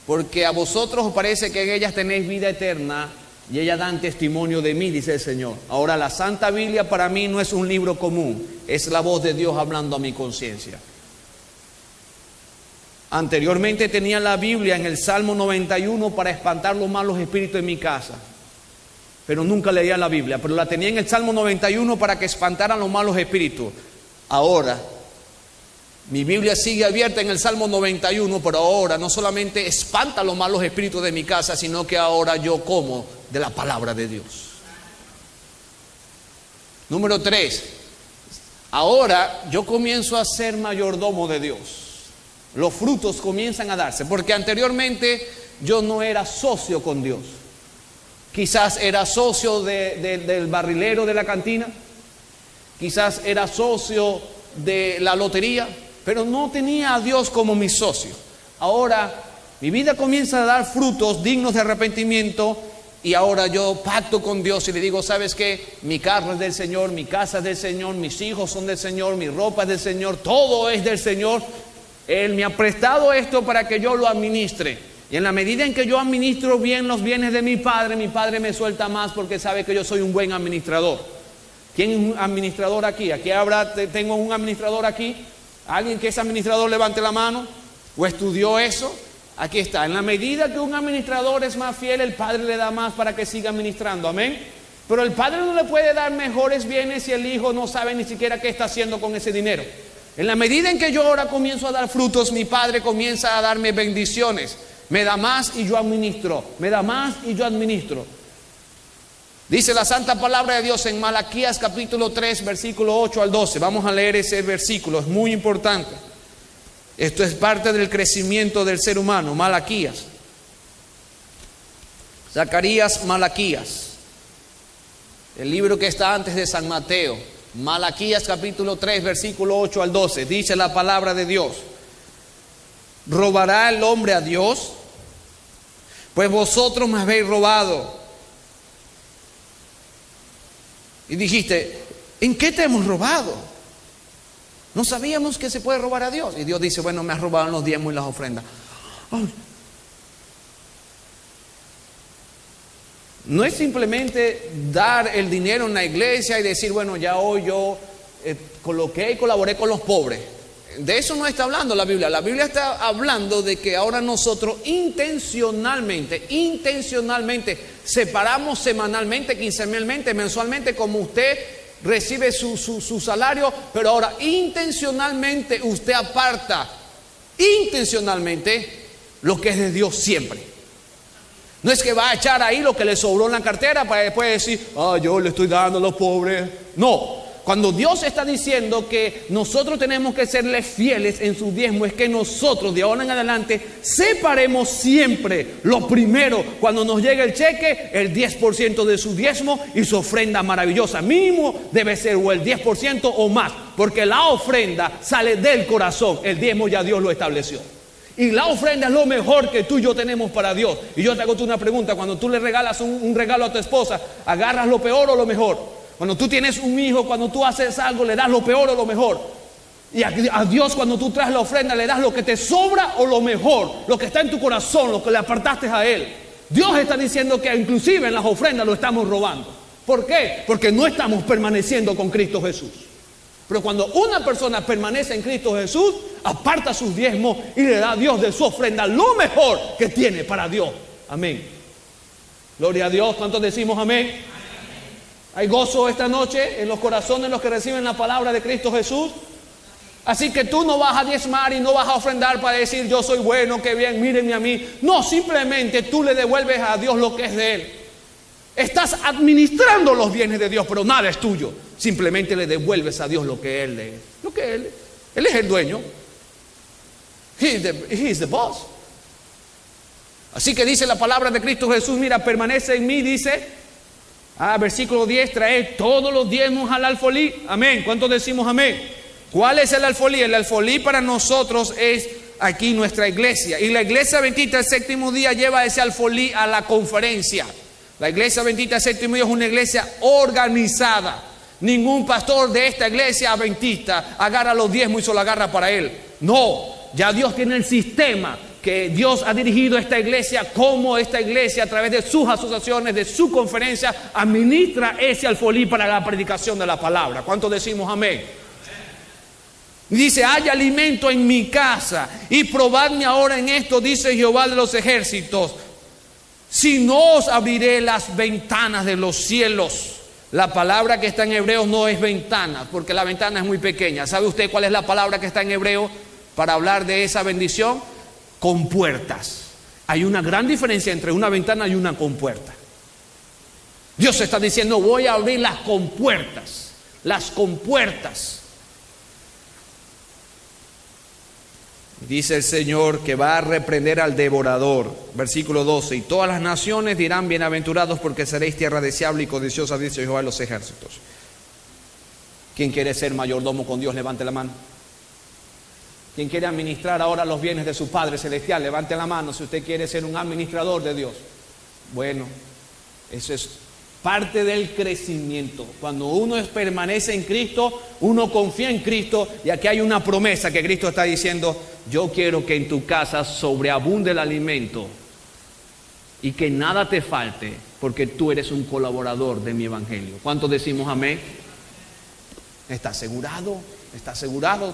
porque a vosotros os parece que en ellas tenéis vida eterna, y ellas dan testimonio de mí, dice el Señor. Ahora la Santa Biblia para mí no es un libro común, es la voz de Dios hablando a mi conciencia. Anteriormente tenía la Biblia en el Salmo 91 para espantar los malos espíritus en mi casa, pero nunca leía la Biblia, pero la tenía en el Salmo 91 para que espantaran los malos espíritus. Ahora mi Biblia sigue abierta en el Salmo 91, pero ahora no solamente espanta los malos espíritus de mi casa, sino que ahora yo como de la palabra de Dios. Número 3, ahora yo comienzo a ser mayordomo de Dios. Los frutos comienzan a darse, porque anteriormente yo no era socio con Dios. Quizás era socio del barrilero de la cantina, quizás era socio de la lotería, pero no tenía a Dios como mi socio. Ahora mi vida comienza a dar frutos dignos de arrepentimiento, y ahora yo pacto con Dios y le digo: ¿sabes qué? Mi carro es del Señor, mi casa es del Señor, mis hijos son del Señor, mi ropa es del Señor, todo es del Señor. Él me ha prestado esto para que yo lo administre, y en la medida en que yo administro bien los bienes de mi padre me suelta más, porque sabe que yo soy un buen administrador. ¿Quién es un administrador aquí? Aquí tengo un administrador aquí. ¿Alguien que es administrador levante la mano? ¿O estudió eso? Aquí está. En la medida que un administrador es más fiel, el Padre le da más para que siga administrando. Amén. Pero el Padre no le puede dar mejores bienes si el Hijo no sabe ni siquiera qué está haciendo con ese dinero. En la medida en que yo ahora comienzo a dar frutos, mi Padre comienza a darme bendiciones. Me da más y yo administro. Me da más y yo administro. Dice la santa palabra de Dios en Malaquías capítulo 3, versículo 8 al 12. Vamos a leer ese versículo, es muy importante. Esto es parte del crecimiento del ser humano. Malaquías, Zacarías, Malaquías, el libro que está antes de San Mateo. Malaquías capítulo 3, versículo 8 al 12. Dice la palabra de Dios: ¿robará el hombre a Dios? Pues vosotros me habéis robado. Y dijiste: ¿en qué te hemos robado? No sabíamos que se puede robar a Dios. Y Dios dice: bueno, me has robado en los diezmos y las ofrendas. Ay. No es simplemente dar el dinero en la iglesia y decir: bueno, ya hoy yo coloqué y colaboré con los pobres. De eso no está hablando la Biblia. La Biblia está hablando de que ahora nosotros intencionalmente separamos semanalmente, quincenalmente, mensualmente, como usted recibe su salario, pero ahora intencionalmente usted aparta intencionalmente lo que es de Dios siempre. No es que va a echar ahí lo que le sobró en la cartera para después decir: yo le estoy dando a los pobres. No. Cuando Dios está diciendo que nosotros tenemos que serle fieles en su diezmo, es que nosotros de ahora en adelante separemos siempre lo primero. Cuando nos llegue el cheque, el 10% de su diezmo y su ofrenda maravillosa. Mínimo debe ser o el 10% o más, porque la ofrenda sale del corazón. El diezmo ya Dios lo estableció. Y la ofrenda es lo mejor que tú y yo tenemos para Dios. Y yo te hago una pregunta: cuando tú le regalas un regalo a tu esposa, ¿agarras lo peor o lo mejor? Cuando tú tienes un hijo, cuando tú haces algo, ¿le das lo peor o lo mejor? Y a Dios, cuando tú traes la ofrenda, ¿le das lo que te sobra o lo mejor? Lo que está en tu corazón, lo que le apartaste a Él. Dios está diciendo que inclusive en las ofrendas lo estamos robando. ¿Por qué? Porque no estamos permaneciendo con Cristo Jesús. Pero cuando una persona permanece en Cristo Jesús, aparta sus diezmos y le da a Dios de su ofrenda lo mejor que tiene para Dios. Amén. Gloria a Dios. ¿Cuántos decimos amén? Hay gozo esta noche en los corazones de los que reciben la palabra de Cristo Jesús. Así que tú no vas a diezmar y no vas a ofrendar para decir: yo soy bueno, qué bien, mírenme a mí. No, simplemente tú le devuelves a Dios lo que es de Él. Estás administrando los bienes de Dios, pero nada es tuyo. Simplemente le devuelves a Dios lo que Él es. Lo que Él es el dueño. He is the boss. Así que dice la palabra de Cristo Jesús: mira, permanece en mí, dice. Versículo 10: traed todos los diezmos al alfolí. Amén. ¿Cuántos decimos amén? ¿Cuál es el alfolí? El alfolí para nosotros es aquí nuestra iglesia. Y la iglesia adventista el séptimo día lleva ese alfolí a la conferencia. La iglesia adventista el séptimo día es una iglesia organizada. Ningún pastor de esta iglesia adventista agarra los diezmos y se lo agarra para él. No, ya Dios tiene el sistema que Dios ha dirigido a esta iglesia, cómo esta iglesia a través de sus asociaciones, de su conferencia, administra ese alfolí para la predicación de la palabra. ¿Cuántos decimos amén? Dice, hay alimento en mi casa y probadme ahora en esto, dice Jehová de los ejércitos, si no os abriré las ventanas de los cielos. La palabra que está en hebreo no es ventana, porque la ventana es muy pequeña. ¿Sabe usted cuál es la palabra que está en hebreo para hablar de esa bendición? Compuertas. Hay una gran diferencia entre una ventana y una compuerta. Dios está diciendo, voy a abrir las compuertas. Las compuertas. Dice el Señor que va a reprender al devorador. Versículo 12. Y todas las naciones dirán, bienaventurados porque seréis tierra deseable y codiciosa, dice Jehová de los ejércitos. ¿Quién quiere ser mayordomo con Dios? Levante la mano. ¿Quién quiere administrar ahora los bienes de su Padre Celestial? Levante la mano si usted quiere ser un administrador de Dios. Bueno, eso es parte del crecimiento. Cuando uno permanece en Cristo, uno confía en Cristo, y aquí hay una promesa que Cristo está diciendo: yo quiero que en tu casa sobreabunde el alimento y que nada te falte, porque tú eres un colaborador de mi evangelio. ¿Cuántos decimos amén? Está asegurado,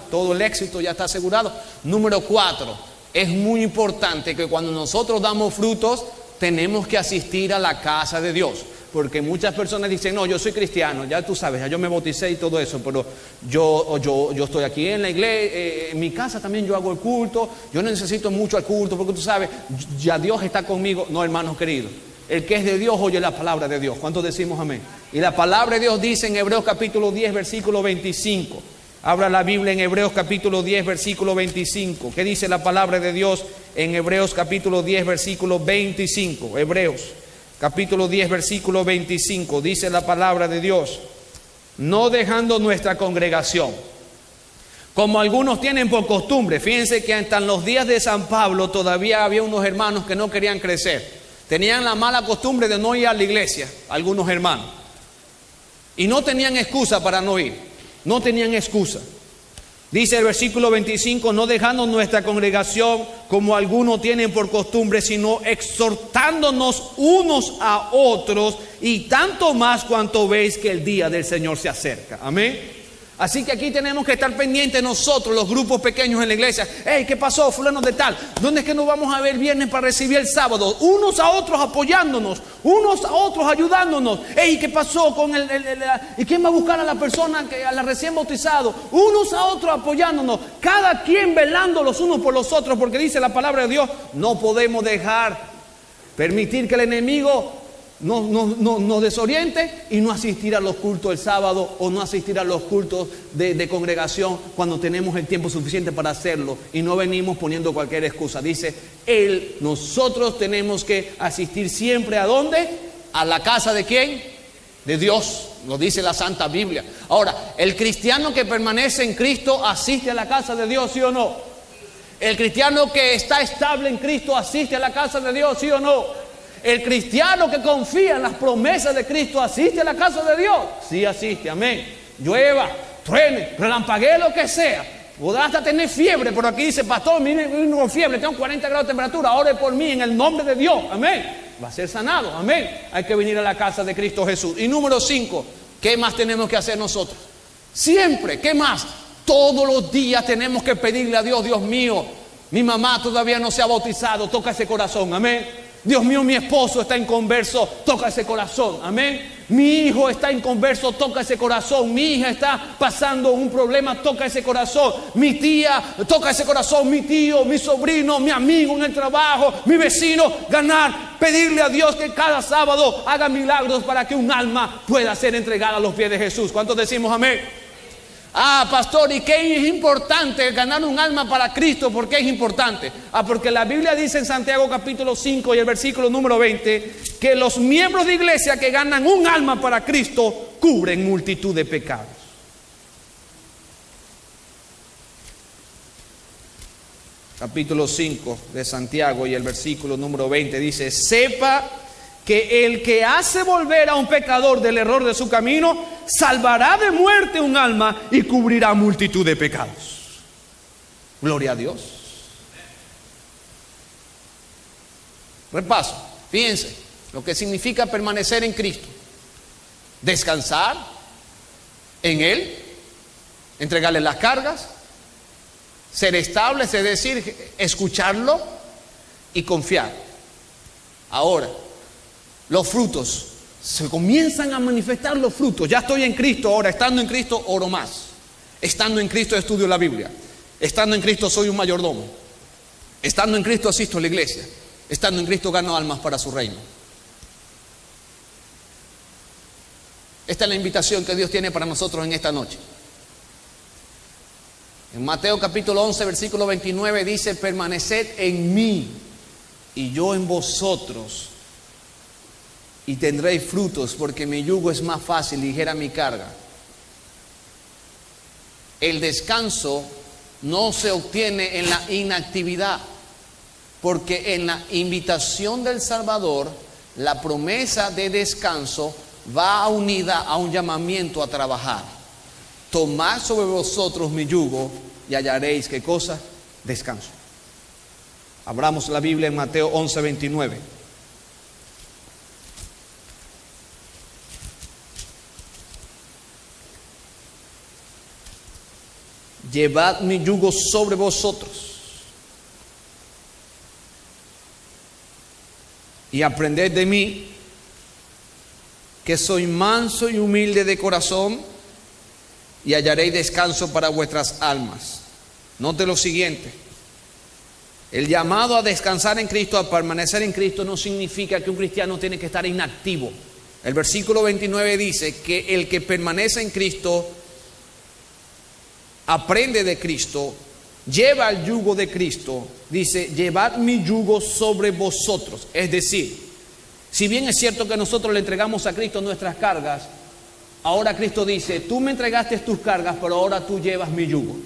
todo el éxito ya está asegurado. Número 4, es muy importante que cuando nosotros damos frutos, tenemos que asistir a la casa de Dios. Porque muchas personas dicen, no, yo soy cristiano, ya tú sabes, ya yo me bauticé y todo eso, pero yo estoy aquí en la iglesia, en mi casa también yo hago el culto, yo no necesito mucho el culto, porque tú sabes, ya Dios está conmigo. No, hermanos queridos, el que es de Dios oye la palabra de Dios. ¿Cuántos decimos amén? Y la palabra de Dios dice en Hebreos capítulo 10, versículo 25. Abra la Biblia en Hebreos capítulo 10, versículo 25. ¿Qué dice la palabra de Dios en Hebreos capítulo 10, versículo 25? Hebreos capítulo 10, versículo 25, dice la palabra de Dios: no dejando nuestra congregación, como algunos tienen por costumbre. Fíjense que hasta en los días de San Pablo todavía había unos hermanos que no querían crecer. Tenían la mala costumbre de no ir a la iglesia, algunos hermanos. Y no tenían excusa para no ir, no tenían excusa. Dice el versículo 25, no dejando nuestra congregación como algunos tienen por costumbre, sino exhortándonos unos a otros, y tanto más cuanto veis que el día del Señor se acerca. Amén. Así que aquí tenemos que estar pendientes nosotros, los grupos pequeños en la iglesia. Hey, ¿qué pasó? Fulano de tal. ¿Dónde es que nos vamos a ver viernes para recibir el sábado? Unos a otros apoyándonos, unos a otros ayudándonos. Hey, ¿qué pasó con ¿y quién va a buscar a la persona, a la recién bautizado? Unos a otros apoyándonos, cada quien velando los unos por los otros, porque dice la palabra de Dios, no podemos permitir que el enemigo nos desoriente y no asistir a los cultos el sábado, o no asistir a los cultos de congregación cuando tenemos el tiempo suficiente para hacerlo, y no venimos poniendo cualquier excusa. Dice nosotros tenemos que asistir siempre ¿a dónde? A la casa de ¿quién? De Dios, lo dice la Santa Biblia. Ahora, el cristiano que permanece en Cristo asiste a la casa de Dios, ¿sí o no? El cristiano que está estable en Cristo asiste a la casa de Dios, ¿sí o no? El cristiano que confía en las promesas de Cristo asiste a la casa de Dios. Sí asiste, amén. Llueva, truene, relampaguee, lo que sea. Podrá hasta tener fiebre, pero aquí dice, pastor, mire, con fiebre, tengo 40 grados de temperatura, ore por mí en el nombre de Dios, amén. Va a ser sanado, amén. Hay que venir a la casa de Cristo Jesús. Y número 5, ¿qué más tenemos que hacer nosotros? Siempre, ¿qué más? Todos los días tenemos que pedirle a Dios, Dios mío, mi mamá todavía no se ha bautizado, toca ese corazón, amén. Dios mío, mi esposo está inconverso, toca ese corazón, amén. Mi hijo está inconverso, toca ese corazón. Mi hija está pasando un problema, toca ese corazón. Mi tía, toca ese corazón. Mi tío, mi sobrino, mi amigo en el trabajo, mi vecino. Pedirle a Dios que cada sábado haga milagros para que un alma pueda ser entregada a los pies de Jesús. ¿Cuántos decimos amén? Ah, pastor, ¿y qué es importante ganar un alma para Cristo? ¿Por qué es importante? Porque la Biblia dice en Santiago capítulo 5 y el versículo número 20 que los miembros de iglesia que ganan un alma para Cristo cubren multitud de pecados. Capítulo 5 de Santiago y el versículo número 20 dice: sepa que el que hace volver a un pecador del error de su camino, salvará de muerte un alma y cubrirá multitud de pecados. Gloria a Dios. Repaso, fíjense lo que significa permanecer en Cristo. Descansar en Él, entregarle las cargas, ser estable, es decir, escucharlo y confiar. Ahora, los frutos, se comienzan a manifestar los frutos. Ya estoy en Cristo, ahora estando en Cristo oro más. Estando en Cristo estudio la Biblia. Estando en Cristo soy un mayordomo. Estando en Cristo asisto a la iglesia. Estando en Cristo gano almas para su reino. Esta es la invitación que Dios tiene para nosotros en esta noche. En Mateo capítulo 11, versículo 29 dice: permaneced en mí y yo en vosotros, y tendréis frutos, porque mi yugo es más fácil y ligera mi carga. El descanso no se obtiene en la inactividad, porque en la invitación del Salvador, la promesa de descanso va unida a un llamamiento a trabajar. Tomad sobre vosotros mi yugo y hallaréis, ¿qué cosa? Descanso. Abramos la Biblia en Mateo 11, 29. Llevad mi yugo sobre vosotros y aprended de mí, que soy manso y humilde de corazón, y hallaréis descanso para vuestras almas. Note lo siguiente: el llamado a descansar en Cristo, a permanecer en Cristo, no significa que un cristiano tiene que estar inactivo. El versículo 29 dice que el que permanece en Cristo aprende de Cristo, lleva el yugo de Cristo. Dice: llevad mi yugo sobre vosotros. Es decir, si bien es cierto que nosotros le entregamos a Cristo nuestras cargas, ahora Cristo dice: tú me entregaste tus cargas, pero ahora tú llevas mi yugo.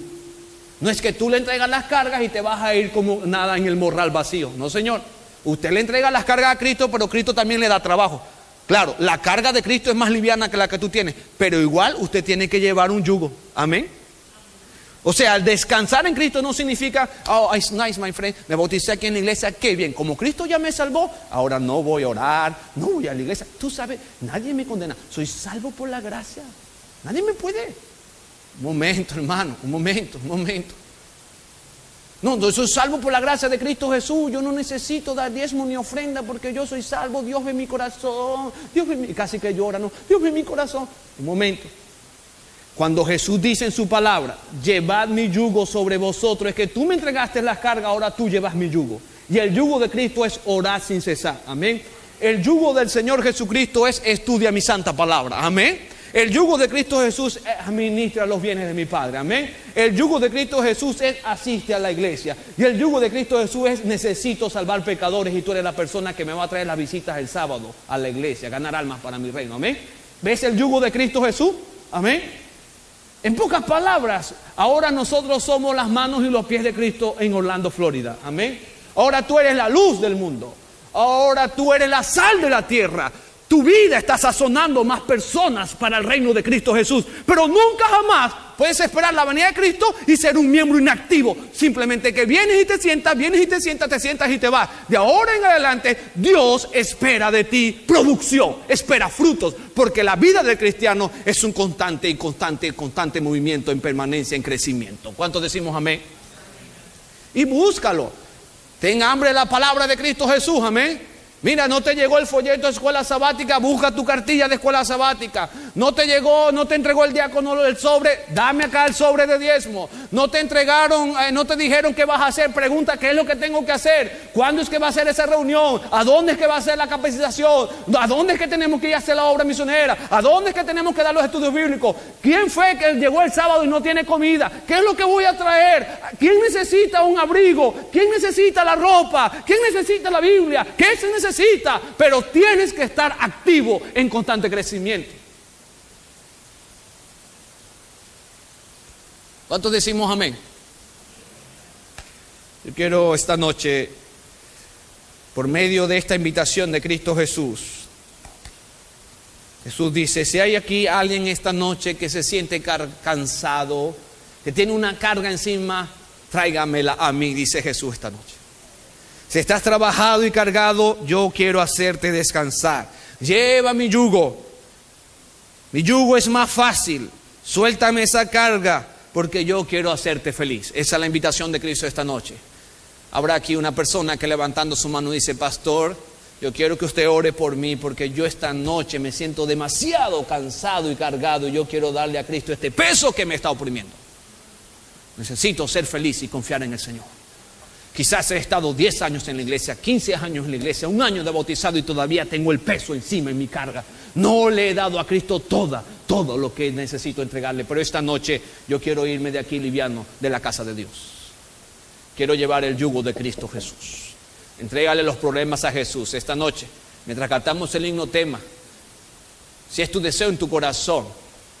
No es que tú le entregas las cargas y te vas a ir como nada en el morral vacío. No, señor. Usted le entrega las cargas a Cristo, pero Cristo también le da trabajo. Claro, la carga de Cristo es más liviana que la que tú tienes, pero igual usted tiene que llevar un yugo. Amén. O sea, el descansar en Cristo no significa: oh, it's nice, my friend, me bauticé aquí en la iglesia, qué bien, como Cristo ya me salvó, ahora no voy a orar, no voy a la iglesia. Tú sabes, nadie me condena, soy salvo por la gracia, nadie me puede. Un momento, hermano, un momento. No, yo soy salvo por la gracia de Cristo Jesús, yo no necesito dar diezmo ni ofrenda porque yo soy salvo. Dios ve mi corazón, Dios ve mi, casi que llora, no, Dios ve mi corazón. Un momento. Cuando Jesús dice en su palabra: llevad mi yugo sobre vosotros, es que tú me entregaste las cargas, ahora tú llevas mi yugo. Y el yugo de Cristo es orar sin cesar. Amén. El yugo del Señor Jesucristo es: estudia mi santa palabra. Amén. El yugo de Cristo Jesús es: administra los bienes de mi Padre. Amén. El yugo de Cristo Jesús es: asiste a la iglesia. Y el yugo de Cristo Jesús es: necesito salvar pecadores y tú eres la persona que me va a traer las visitas el sábado a la iglesia, ganar almas para mi reino. Amén. ¿Ves el yugo de Cristo Jesús? Amén. En pocas palabras, ahora nosotros somos las manos y los pies de Cristo en Orlando, Florida. Amén. Ahora tú eres la luz del mundo. Ahora tú eres la sal de la tierra. Tu vida está sazonando más personas para el reino de Cristo Jesús. Pero nunca jamás puedes esperar la venida de Cristo y ser un miembro inactivo. Simplemente que vienes y te sientas, te sientas y te vas. De ahora en adelante, Dios espera de ti producción, espera frutos. Porque la vida del cristiano es un constante movimiento, en permanencia, en crecimiento. ¿Cuántos decimos amén? Y búscalo. Ten hambre de la palabra de Cristo Jesús, amén. Mira, no te llegó el folleto de escuela sabática, busca tu cartilla de escuela sabática. No te llegó, no te entregó el diácono el sobre, dame acá el sobre de diezmo. No te entregaron, no te dijeron qué vas a hacer, pregunta qué es lo que tengo que hacer, cuándo es que va a ser esa reunión, a dónde es que va a ser la capacitación, a dónde es que tenemos que ir a hacer la obra misionera, a dónde es que tenemos que dar los estudios bíblicos, quién fue que llegó el sábado y no tiene comida, qué es lo que voy a traer, quién necesita un abrigo, quién necesita la ropa, quién necesita la Biblia, qué se necesita. Pero tienes que estar activo en constante crecimiento. ¿Cuántos decimos amén? Yo quiero esta noche, por medio de esta invitación de Cristo Jesús, Jesús dice: si hay aquí alguien esta noche que se siente cansado, que tiene una carga encima, tráigamela a mí, dice Jesús esta noche. Si estás trabajado y cargado, yo quiero hacerte descansar. Lleva mi yugo. Mi yugo es más fácil. Suéltame esa carga porque yo quiero hacerte feliz. Esa es la invitación de Cristo esta noche. Habrá aquí una persona que levantando su mano dice: pastor, yo quiero que usted ore por mí porque yo esta noche me siento demasiado cansado y cargado y yo quiero darle a Cristo este peso que me está oprimiendo. Necesito ser feliz y confiar en el Señor. Quizás he estado 10 años en la iglesia, 15 años en la iglesia, 1 año de bautizado y todavía tengo el peso encima en mi carga. No le he dado a Cristo todo lo que necesito entregarle. Pero esta noche yo quiero irme de aquí liviano, de la casa de Dios. Quiero llevar el yugo de Cristo Jesús. Entrégale los problemas a Jesús esta noche. Mientras cantamos el himno tema, si es tu deseo en tu corazón,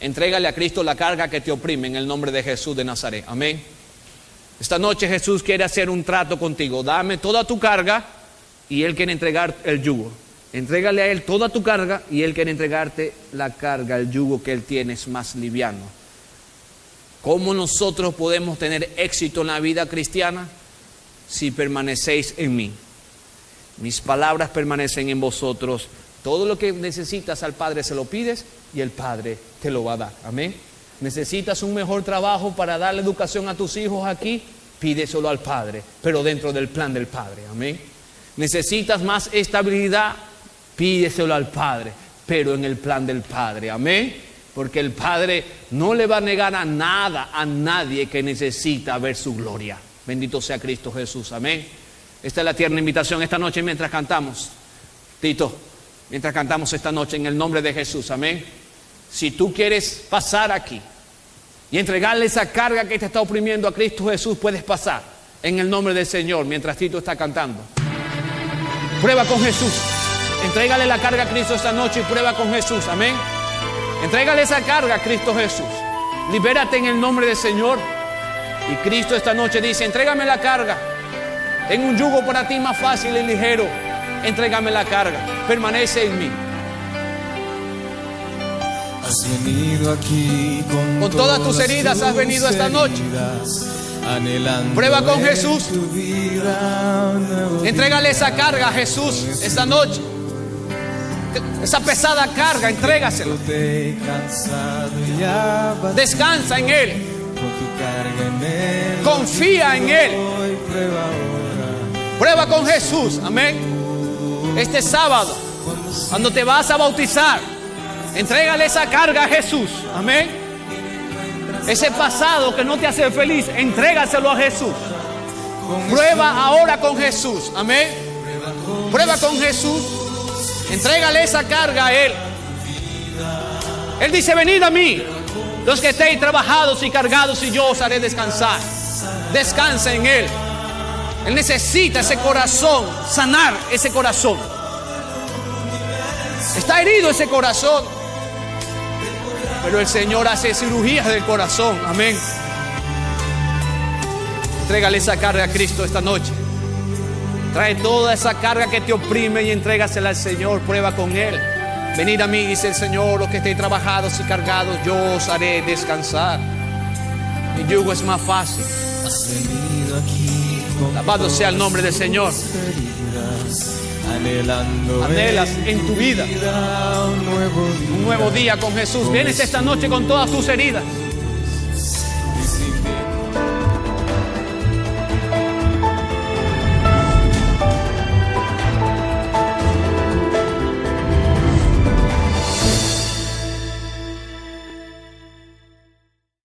entrégale a Cristo la carga que te oprime en el nombre de Jesús de Nazaret. Amén. Esta noche Jesús quiere hacer un trato contigo. Dame toda tu carga y Él quiere entregar el yugo. Entrégale a Él toda tu carga y Él quiere entregarte la carga, el yugo que Él tiene es más liviano. ¿Cómo nosotros podemos tener éxito en la vida cristiana? Si permanecéis en mí. Mis palabras permanecen en vosotros. Todo lo que necesitas al Padre se lo pides y el Padre te lo va a dar. Amén. ¿Necesitas un mejor trabajo para darle educación a tus hijos aquí? Pídeselo al Padre, pero dentro del plan del Padre. Amén. ¿Necesitas más estabilidad? Pídeselo al Padre, pero en el plan del Padre. Amén. Porque el Padre no le va a negar a nada, a nadie que necesita ver su gloria. Bendito sea Cristo Jesús. Amén. Esta es la tierna invitación esta noche mientras cantamos. Tito, mientras cantamos esta noche en el nombre de Jesús. Amén. Si tú quieres pasar aquí y entregarle esa carga que te está oprimiendo a Cristo Jesús, puedes pasar en el nombre del Señor mientras Tito está cantando. Prueba con Jesús. Entrégale la carga a Cristo esta noche y prueba con Jesús. Amén. Entrégale esa carga a Cristo Jesús. Libérate en el nombre del Señor. Y Cristo esta noche dice: entrégame la carga. Tengo un yugo para ti más fácil y ligero. Entrégame la carga. Permanece en mí. Has venido aquí con todas tus heridas, has venido esta noche. Prueba con Jesús. Entrégale esa carga a Jesús esta noche. Esa pesada carga, entrégasela. Descansa en Él. Confía en Él. Prueba con Jesús. Amén. Este sábado, cuando te vas a bautizar, entrégale esa carga a Jesús. Amén. Ese pasado que no te hace feliz, entrégaselo a Jesús. Prueba ahora con Jesús. Amén. Prueba con Jesús. Entrégale esa carga a Él. Él dice: venid a mí, los que estéis trabajados y cargados, y yo os haré descansar. Descansa en Él. Él necesita ese corazón, sanar ese corazón. Está herido ese corazón, pero el Señor hace cirugías del corazón. Amén. Entrégale esa carga a Cristo esta noche. Trae toda esa carga que te oprime y entrégasela al Señor. Prueba con Él. Venid a mí, dice el Señor, los que estéis trabajados y cargados, yo os haré descansar. Mi yugo es más fácil. Alabado sea el nombre del Señor. Anhelas en tu vida un nuevo día con Jesús. Vienes esta noche con todas tus heridas.